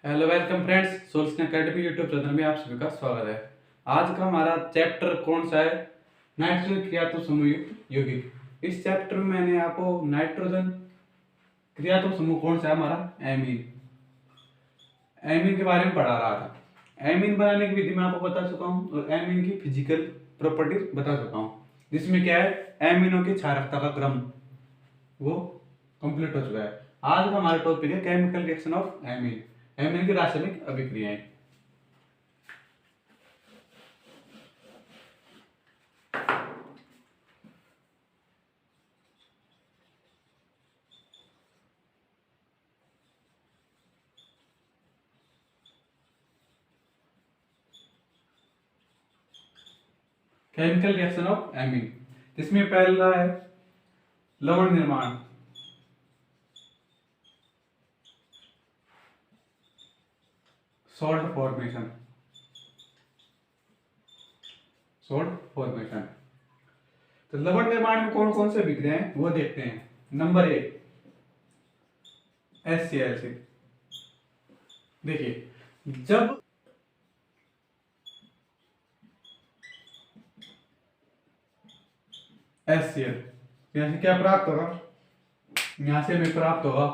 Hello welcome friends, solution academy YouTube channel में आप सभी का स्वागत है। आज का हमारा चैप्टर कौन सा है? नाइट्रोजन क्रियात्मक समूह युक्त यौगिक। इस चैप्टर में मैंने आपको नाइट्रोजन क्रियात्मक समूह कौन सा है हमारा एमीन एमीन के बारे में पढ़ा रहा था। एमीन बनाने की विधि मैं आपको बता चुका हूँ और एमीन की फिजिकल प्रॉपर्टीज बता चुका हूँ, जिसमें क्या है एमीनों की क्षारकता का क्रम वो कंप्लीट हो चुका है। आज का हमारा टॉपिक है chemical reaction of amine, amine की रासायनिक अभिक्रियाएं। केमिकल रिएक्शन ऑफ एमीन, जिसमें पहला है लवण निर्माण। सॉल्ट फॉर्मेशन, तो लवण निर्माण में कौन कौन से अभिक्रियाएं हैं वो देखते हैं। Number 1 HCl। देखिए, जब HCl यहां से क्या प्राप्त होगा, यहां से हमें प्राप्त होगा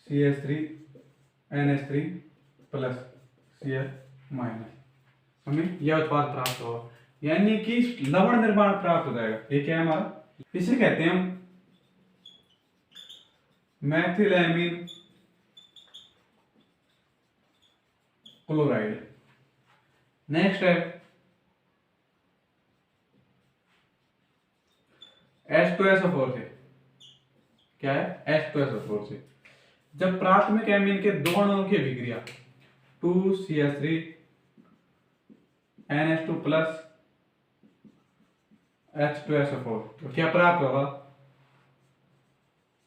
CH3NH3 प्लस Cl माइनस, हमें यह उत्पाद प्राप्त होगा, यानी कि लवण निर्माण प्राप्त हो जाएगा। ये क्या है हमारा, इसे कहते हैं हम मैथिलएमीन क्लोराइड। नेक्स्ट है H2SO4 से, क्या है H2SO4 से जब प्राथमिक एमीन के दो अणुओं की अभिक्रिया 2CH3NH2 प्लस H2SO4, तो क्या प्राप्त होगा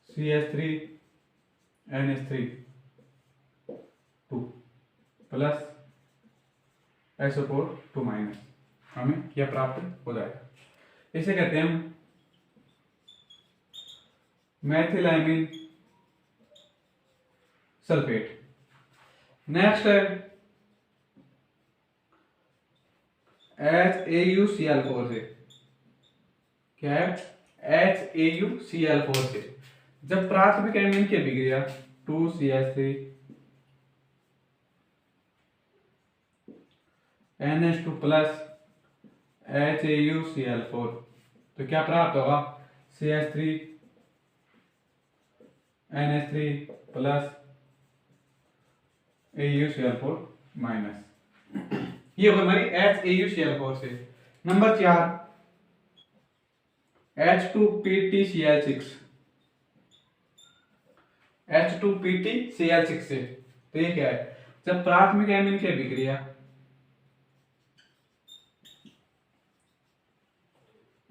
CH3NH3 2 प्लस SO4 2 माइनस, हमें क्या प्राप्त हो जाएगा। इसे कहते हैं हम मैथिलएमीन सल्फेट। नेक्स्ट है HAuCl4 से, क्या है HAuCl4 से जब प्राथमिक एमीन की अभिक्रिया 2CH3NH2 प्लस HAuCl4, तो क्या प्राप्त होगा CH3NH3 प्लस AuCl4 माइनस, ये होगा हमारी HAuCl4 से। नंबर 4 H2PtCl6 से, तो ये क्या है, जब प्राथमिक एमीन की अभिक्रिया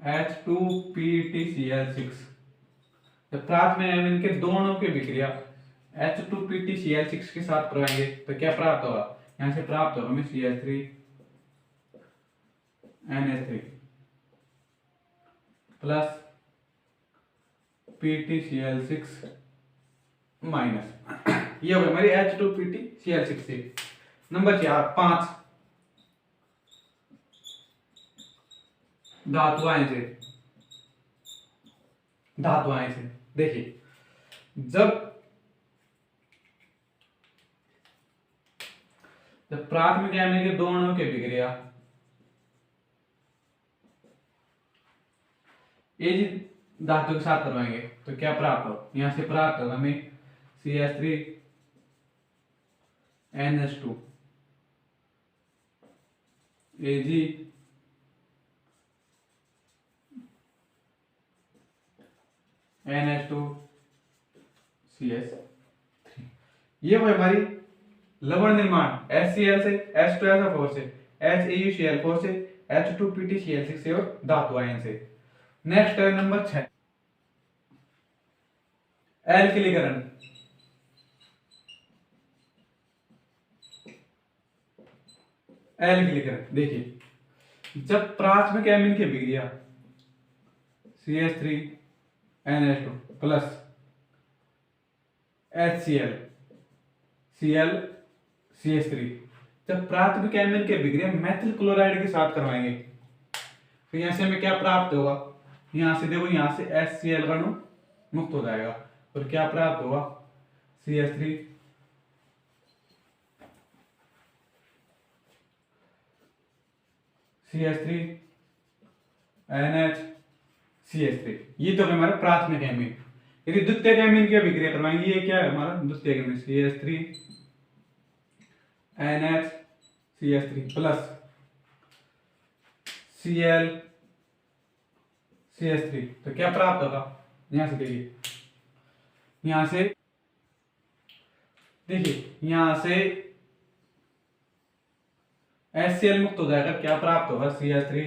H2PtCl6 जब प्राथमिक एमीन के दो अणुओं की अभिक्रिया H2PtCl6 के साथ करवाएंगे तो क्या प्राप्त होगा, यहां से प्राप्त होगा हमें CH3NH3 प्लस PtCl6 माइनस, ये होगा हमारी H2PtCl6 से। नंबर 5 धातुआएं से देखिए, जब प्राथमिक एमीन के दो अणुओं की अभिक्रिया धातु के साथ करवाएंगे तो क्या प्राप्त हो, यहां से प्राप्त होगा हमें CH3NH2 AgNH2CH3, ये वो हमारी लवण निर्माण HCl से, H2SO4 से, HAuCl4 से, H2PtCl6 से और धातु आयन से। नेक्स्ट है नंबर 6 एल्किलीकरण। देखिए, जब प्राथमिक एमीन की अभिक्रिया CH3NH2 प्लस HCl ClCH3। जब प्राथमिक एमिन की अभिक्रिया मेथिल क्लोराइड के साथ करवाएंगे तो यहाँ से हमें क्या प्राप्त होगा, यहाँ से देखो, यहाँ से HCl का अणु मुक्त हो जाएगा और क्या प्राप्त होगा, CH3 CH3 NH CH3। ये तो हमारा प्राथमिक एमिन। यदि द्वितीयक एमिन की अभिक्रिया करवाएंगे, ये क्या है हमारा द्वितीयक amine, CH3 NH CH3 plus Cl CH3, तो क्या प्राप्त होगा, यहां से देखिए, यहां से देखिए, यहां से HCl मुक्त हो जाएगा, क्या प्राप्त होगा, CH3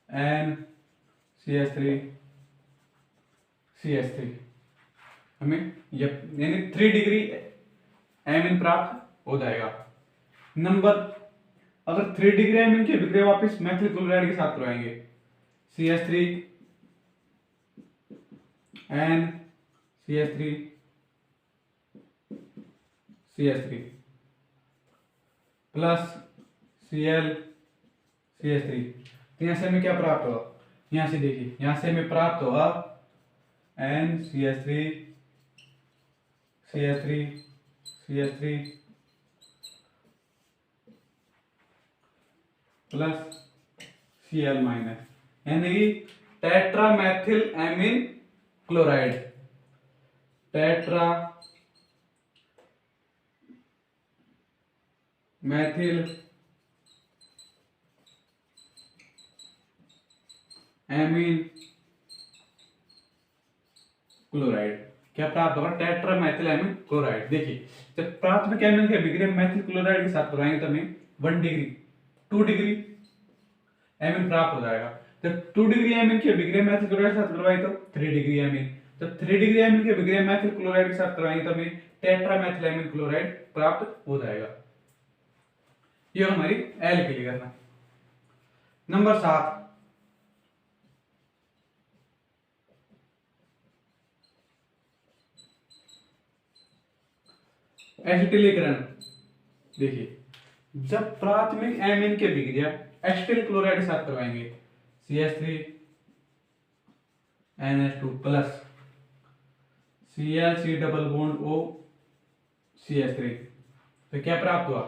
N CH3 CH3। हमें यानी 3 डिग्री एमिन प्राप्त हो जाएगा। नंबर, अगर 3 डिग्री एमिन की अभिक्रिया वापस मेथिल क्लोराइड के साथ करवाएंगे, CH3 N CH3 CH3 plus Cl CH3, तो यहां से हमें क्या प्राप्त होगा, यहां से देखिए, यहां से हमें प्राप्त होगा N CH3 CH3 CH3 plus Cl minus, यानी कि tetramethyl amine chloride, tetra methyl amine chloride, क्या प्राप्त होगा, टेट्रामेथिल एमिन क्लोराइड। देखिए, जब प्राथमिक एमिन की अभिक्रिया मेथिल क्लोराइड के साथ करवाएंगे तो हमें 1 डिग्री 2 डिग्री एमिन प्राप्त हो जाएगा। जब 2 डिग्री एमिन की अभिक्रिया मेथिल क्लोराइड के साथ करवाई तो 3 डिग्री एमिन, जब 3 डिग्री एमिन की अभिक्रिया मेथिल क्लोराइड के साथ करवाएंगे तो हमें टेट्रामेथिल एमिन क्लोराइड प्राप्त हो जाएगा। ये हमारी एल के लिए करना। नंबर 7, एसिटिलीकरण। देखिए, जब प्राथमिक एमिन की अभिक्रिया एसिटिल क्लोराइड के साथ करवाएंगे, CH3 NH2 plus Cl C double bond O CH3, तो क्या प्राप्त हुआ,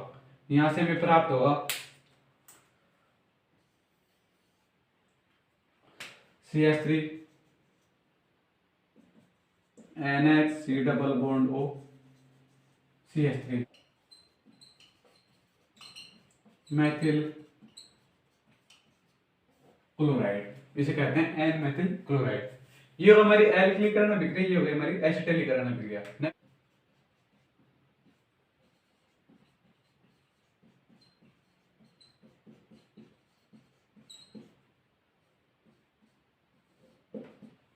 यहां से हमें प्राप्त होगा CH3 NH C double bond O CH3 methyl chloride, इसे कहते हैं एन मेथिल क्लोराइड। ये हो हमारी एल्किलीकरण अभिक्रिया, ये हो गई हमारी एसिटिलीकरण अभिक्रिया।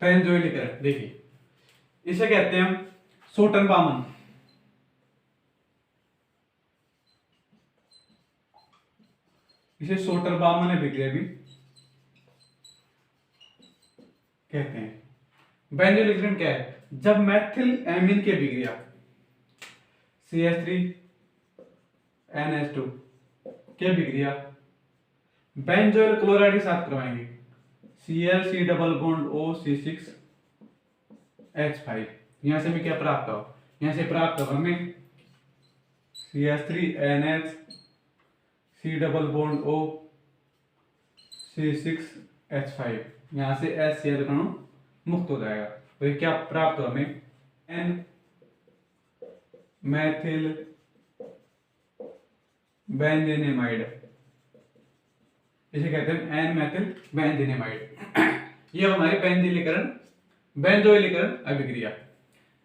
बेंजोइलीकरण, देखिए, इसे कहते हैं हम सोटन-बामन। इसे सोटर-बामन अभिक्रिया भी कहते हैं। बेंजोइलीकरण क्या है, जब मेथिल एमिन की अभिक्रिया CH3 NH2 की अभिक्रिया बेंजोइल क्लोराइड के साथ करवाएंगे, Cl C double bond O C6 H5, यहां से हमें क्या प्राप्त होगा, यहां से प्राप्त होगा हमें CH3 NH C double bond O C6 H5, यहां से HCl अणु मुक्त हो जाएगा। तो ये क्या प्राप्त हो हमें, N मेथिल बेंजीनेमाइड, इसे कहते हैं एन मेथिल बेंजीनेमाइड। ये हमारी बेंजीलीकरण बेंजोइलीकरण अभिक्रिया।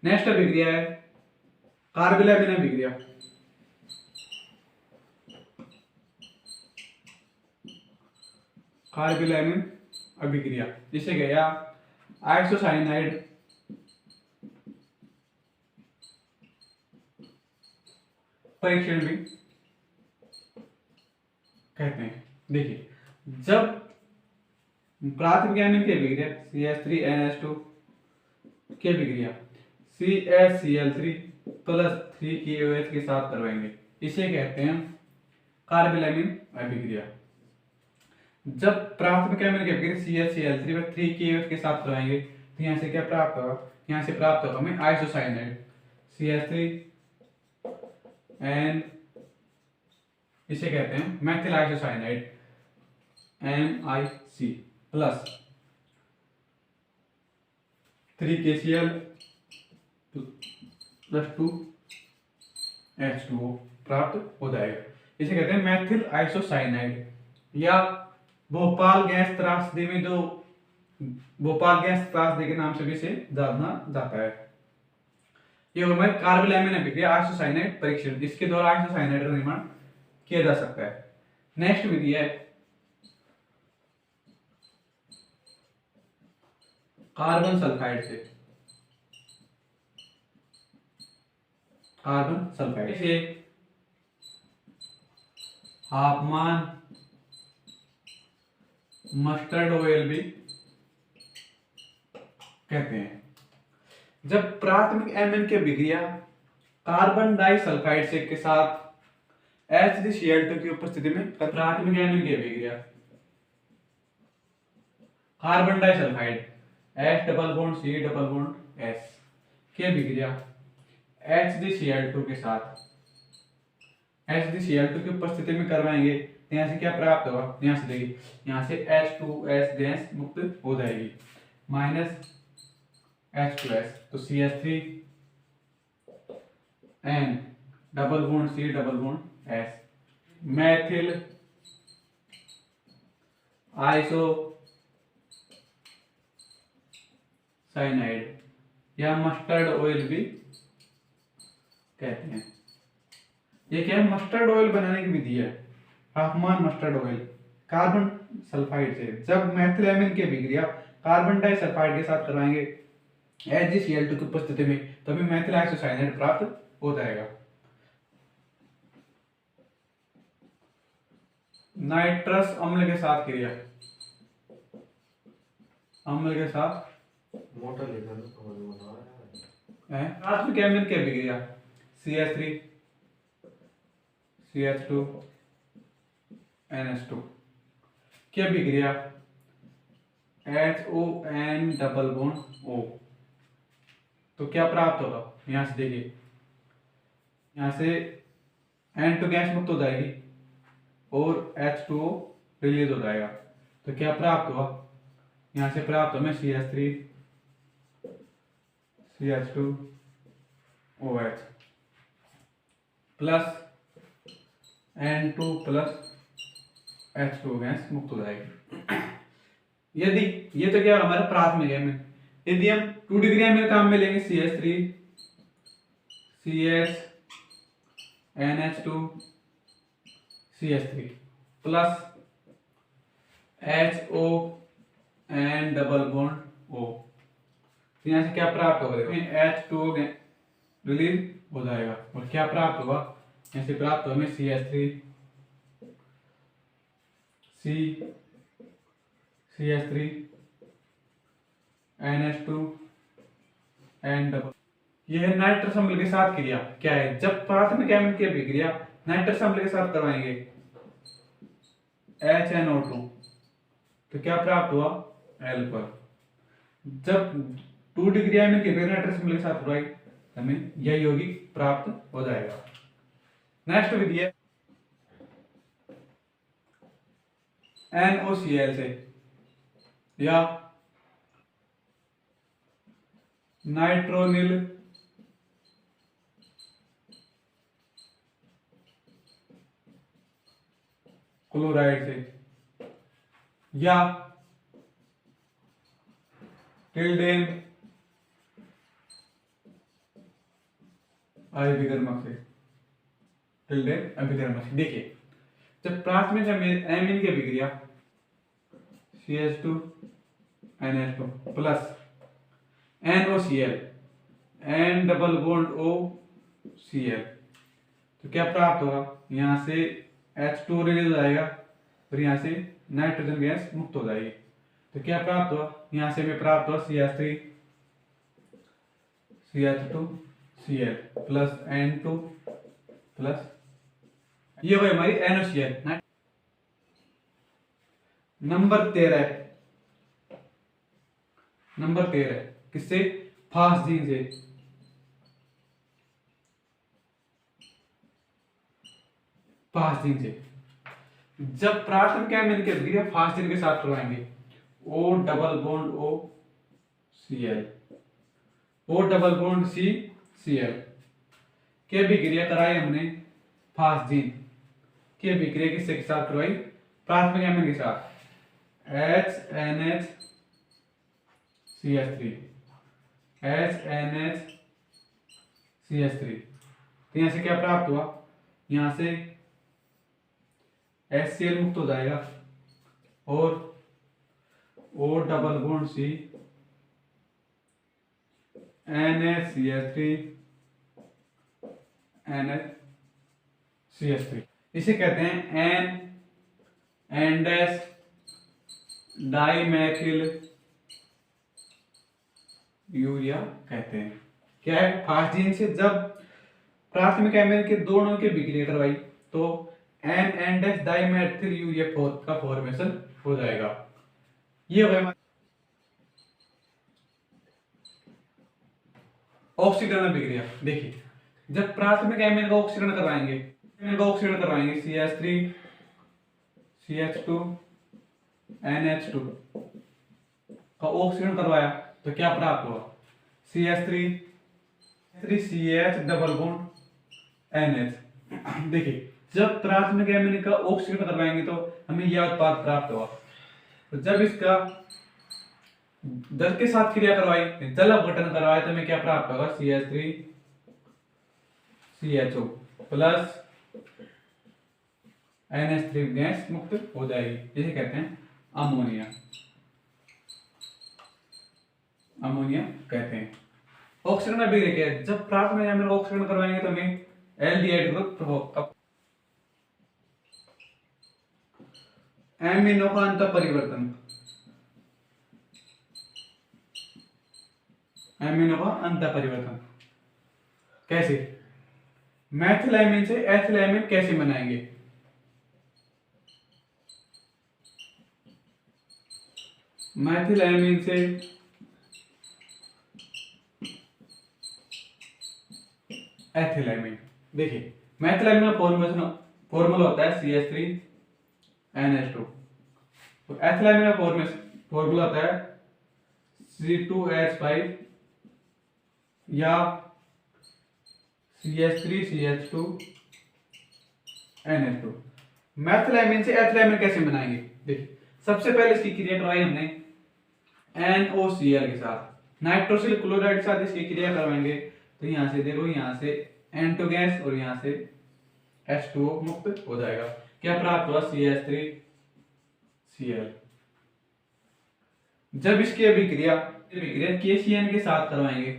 नेक्स्ट अभिक्रिया है कार्बोलामिन अभिक्रिया। कार्बोलामिन अभिक्रिया, जिसे गया आइसोसाइनाइड परीक्षण भी कहते हैं। देखिए, जब प्राथमिक एमिन की अभिक्रिया CH3NH2 की अभिक्रिया CaCl3 प्लस 3KOH के साथ करवाएंगे। इसे कहते हैं कार्बोलैमिन अभिक्रिया। जब प्राथमिक अम्ल की अभिक्रिया CHCl3 में 3KOH के साथ करवाएंगे तो यहाँ से क्या प्राप्त होगा, यहाँ से प्राप्त होगा हमें आइसोसाइनाइड CH3 एंड इसे कहते हैं Maithil isocyanide MIC plus 3KCl plus 2H2O प्राप्त हो जाएगा। इसे कहते हैं मैथिल आइसोसाइनाइड, या भोपाल गैस त्रासदी में जो भोपाल गैस त्रासदी के नाम से भी इसे जाना जाता है। ये हमारे कार्बोलैमिन अभिक्रिया आइसोसाइनाइड परीक्षण, इसके द्वारा आइसोसाइनाइड का निर्माण किया जा सकता है। नेक्स्ट विधि है कार्बन सल्फाइड से। कार्बन सल्फाइड से तापमान मस्टर्ड ऑयल भी कहते हैं। जब प्राथमिक एमएन की अभिक्रिया कार्बन डाइसल्फाइड से के साथ HCl2 की उपस्थिति में प्राथमिक एमएन की अभिक्रिया carbon disulphide H double bond C double bond S की अभिक्रिया HCl2 के साथ HCl2 की उपस्थिति में करवाएंगे तो यहाँ से क्या प्राप्त होगा, यहाँ से देखिए, यहाँ से H2S गैस मुक्त हो जाएगी माइनस H2S, तो CH3 N double bond C double bond S Maithil iso cyanide या मस्टर्ड ऑयल भी कहते हैं। ये क्या है, मस्टर्ड ऑयल बनाने की विधि है। तापमान मस्टर्ड ऑयल कार्बन सल्फाइड से जब मैथिल एमीन की अभिक्रिया कार्बन डाइसल्फाइड के साथ करवाएंगे HCl2 की उपस्थिति में, तभी मैथिल आइसोसाइनाइड प्राप्त हो जाएगा। नाइट्रस अम्ल के साथ क्रिया, अम्ल के साथ मोटर लेकर प्राथमिक एमीन की अभिक्रिया CH3 CH2 NH2 की अभिक्रिया HON डबल बॉन्ड O, तो क्या प्राप्त होगा, यहां से देखिए, यहां से N2 गैस मुक्त हो जाएगी और H2O रिलीज हो जाएगा, तो क्या प्राप्त हुआ, यहां से प्राप्त हमें CH3 CH2 OH plus N2 plus H2 gas मुक्त हो जाएगी। यदि ये तो क्या हमारा प्राथमिक एमीन, यदि हम 2 डिग्री एमीन काम में लेंगे CH3 CS NH2 CH3 plus HO N double bond O, तो यहाँ से क्या प्राप्त होगा, देखो H2O रिलीज हो जाएगा और क्या प्राप्त होगा, यहाँ से प्राप्त होगा हमें CH3 CH3 NH2 N double. यह है नाइट्रस अम्ल के साथ क्रिया। क्या है, जब प्राथमिक एमीन की अभिक्रिया नाइट्रस अम्ल के साथ करवाएंगे HNO2, तो क्या प्राप्त हुआ एल्कोहल। जब 2 डिग्री एमीन की नाइट्रस अम्ल के साथ करवाई हमें यह यौगिक प्राप्त हो जाएगा। नेक्स्ट विधि है NOCl से या नाइट्रोनिल क्लोराइड से या टिल्डेन अभिकर्मक से, टिल्डेन अभिकर्मक से। देखिए, जब प्राथमिक एमीन की अभिक्रिया CH2 NH2 plus NOCl N double bond O Cl, तो क्या प्राप्त होगा, यहाँ से H2 रिलीज हो जाएगा और यहाँ से नाइट्रोजन गैस मुक्त हो जाएगी, तो क्या प्राप्त हुआ, यहाँ से भी प्राप्त हुआ CH3 CH2 Cl plus N2 plus, ये हुई हमारी NaCl। नंबर 13 किससे? फास्टीन से। फास्टीन से जब प्राथमिक अमीन की अभिक्रिया फास्टीन के साथ करवाएंगे, O double bond O Cl, O double bond C Cl की अभिक्रिया कराई हमने फास्टीन की अभिक्रिया किससे के साथ करवाई? प्राथमिक अमीन के साथ, HNHCH3, HNHCH3। तो यहां से क्या प्राप्त हुआ? यहां से HCl मुक्त हो जाएगा और O double bond C NHCH3 NHCH3, इसे कहते हैं एन डैश डाइमेथिल यूरिया कहते हैं। क्या है? फास्टीन से जब प्राथमिक अमीन के दोनों की अभिक्रिया करवाई तो एन डैश डाइमेथिल यूरिया का फॉर्मेशन हो जाएगा। ये हो गया ऑक्सीकरण अभिक्रिया। देखिए, जब प्राथमिक अमीन का ऑक्सीकरण करवाएंगे CH3 CH2 NH2 का ऑक्सीकरण करवाया तो क्या प्राप्त हुआ? CH3CH double bond NH। देखिए, जब प्राथमिक अमीन का ऑक्सीकरण करवाएंगे तो हमें यह उत्पाद प्राप्त हुआ। तो जब इसका जल के साथ क्रिया करवाई, जल अपघटन करवाए तो हमें क्या प्राप्त होगा? CH3CHO प्लस NH3 गैस मुक्त हो जाएगी, जिसे कहते हैं अमोनिया। अमोनिया कहते हैं। ऑक्सीकरण अभिक्रिया क्या है? जब प्राथमिक अमीन का ऑक्सीकरण करवाएंगे तो हमें एल्डिहाइड ग्रुप एमिनो का अंतर परिवर्तन, एमिनो का अंतर परिवर्तन कैसे? मैथिलामीन से एथिलामीन कैसे बनाएंगे? मैथिलामीन से एथिलामीन। देखिए, मैथिलामीन का फॉर्मूला होता है CH3NH2। तो एथिलामीन का फॉर्मूला होता है C2H5 या CH3CH2NH2। मैथिलामीन से एथिलामीन कैसे बनाएंगे? देखिए, सबसे पहले इसकी क्रिया करवाई हमने NOCl के साथ, नाइट्रोसिल क्लोराइड के साथ इसकी क्रिया करवाएंगे तो यहां से देखो, यहां से N2 गैस और यहां से H2O मुक्त हो जाएगा। क्या प्राप्त हुआ? CH3Cl। जब इसकी अभिक्रिया KCN के साथ करवाएंगे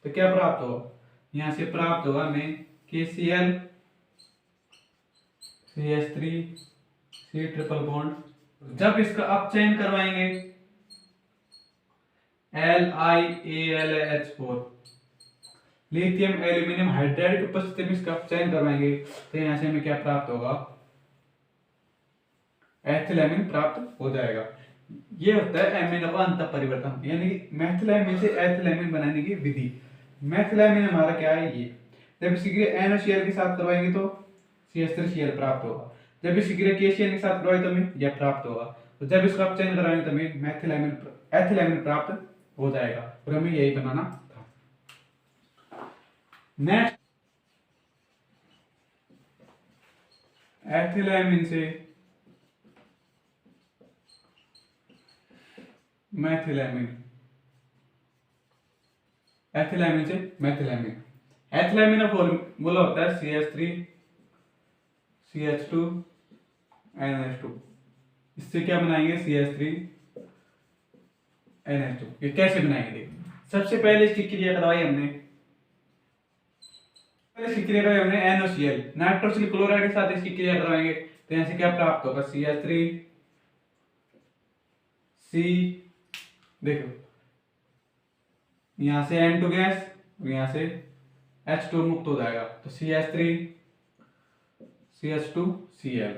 तो क्या प्राप्त होगा? यहां से प्राप्त होगा हमें KCl CH3 C triple bond. जब इसका अपचयन करवाएंगे LiAlH4, लिथियम एल्यूमिनियम हाइड्राइड की उपस्थिति में इसका अपचयन करवाएंगे तो यहां से हमें क्या प्राप्त होगा? एथिलामीन प्राप्त हो जाएगा। ये होता है एमिनो का अंतर परिवर्तन, यानी कि मैथिलामीन से एथिलामीन बनाने की विधि। मैथिलामीन हमारा क्या है? ये जब इसी क्रिया NaCl के साथ करवाएंगे तो CH3Cl प्राप्त होगा। जब इसी क्रिया KCl के साथ करवाएंगे तो हमें यह प्राप्त होगा। तो जब इसका अपचयन कराएंगे तो हमें एथिलामीन प्राप्त हो जाएगा और हमें यही बनाना था। नेक्स्ट, एथिलामीन से मैथिलामीन, एथिलामीन से मैथिलामीन। एथिलामीन का फॉर्मूला होता है CH3CH2NH2। इससे क्या बनाएंगे? CH3NH2। ये कैसे बनाएंगे? देखिए, सबसे पहले इसकी क्रिया करवाई हमने NaCl, नाइट्रोसिल क्लोराइड के साथ इसकी क्रिया करवाएंगे तो यहां से क्या प्राप्त होगा? CH3C, देखो यहां से N2 गैस और यहां से H2 मुक्त हो जाएगा, तो CH3 CH2Cl।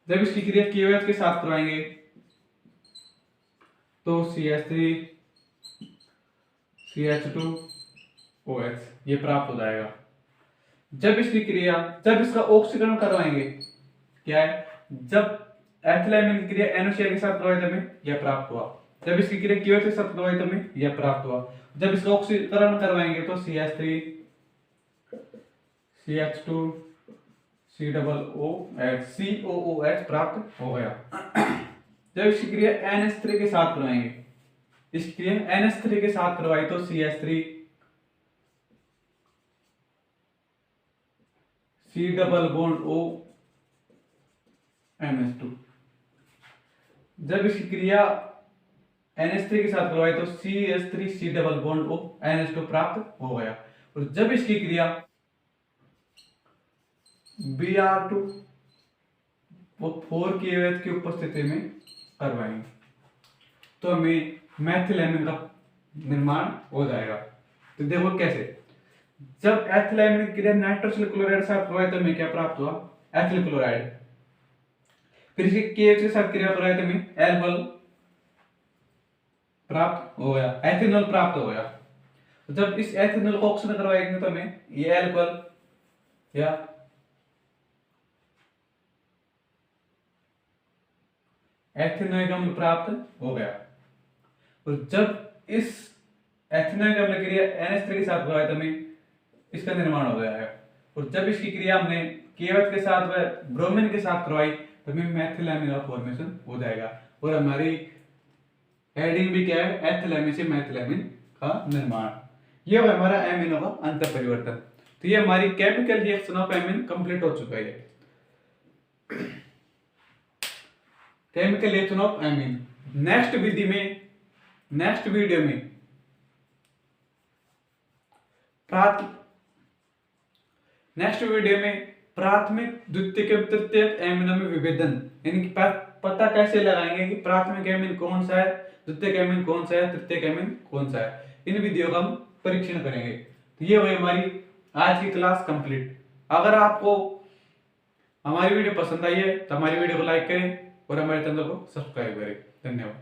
जब इसकी क्रिया KOH के साथ करवाएंगे तो CH3 CH2OH ये प्राप्त हो जाएगा। जब इसका ऑक्सीकरण करवाएंगे, क्या है, जब एथिलामीन की क्रिया NaCl के साथ करवाई तो हमें यह प्राप्त हुआ। जब इसकी क्रिया KOH के साथ करवाई तो हमें यह प्राप्त हुआ। जब इसका ऑक्सीकरण करवाएंगे तो CH3 CH2 COOH प्राप्त हो गया। जब इसकी क्रिया NH3 के साथ करवाएंगे, इसकी क्रिया NH3 के साथ करवाई तो CH3 C double bond O NH2। जब इसकी क्रिया NH3 के साथ करवाई तो CH3 C double bond O NH2 प्राप्त हो गया। और जब इसकी क्रिया Br2 वो 4 KOH की उपस्थिति में करवाएंगे तो हमें मेथिलेमिन का निर्माण हो जाएगा। तो देखो कैसे, जब एथिलामीन की क्रिया नाइट्रोसिल क्लोराइड के साथ करवाई तो हमें क्या प्राप्त हुआ, एथिल क्लोराइड। फिर इसके KH के साथ क्रिया करवाई तो हमें एल्कोहल प्राप्त हो गया, एथेनॉल प्राप्त हो गया। जब इस एथेनॉल को ऑक्सीजन करवाएंगे तो हमें ये एल्कोहल या एथेनॉइक अम्ल प्राप्त हो गया। और जब इस एथेनॉइक अम्ल की क्रिया NH3 के साथ करवाई तो हमें इसका निर्माण हो गया है। और जब इसकी क्रिया हमने KOH के साथ व ब्रोमीन के साथ करवाई तो हमें मेथिलामीन का फॉर्मेशन हो जाएगा। और हमारी हेडिंग भी क्या है, एथिलामीन से मेथिलामीन का निर्माण। ये हो हमारा एमिनो का अंतर परिवर्तन। तो ये हमारी chemical reaction of amine complete हो चुका है। Chemical reaction of amine. Next video में प्राथमिक द्वितीयक एवं तृतीयक एमिनो में विभेदन, यानी कि पता कैसे लगाएंगे कि प्राथमिक एमिन कौन सा है, द्वितीयक एमिन कौन सा है, तृतीयक एमिन कौन सा है, इन विधियों का हम परीक्षण करेंगे। तो ये हुई हमारी आज की क्लास कंप्लीट। अगर आपको हमारी वीडियो पसंद आई है तो हमारी वीडियो को लाइक करें और हमारे चैनल को सब्सक्राइब करें। धन्यवाद।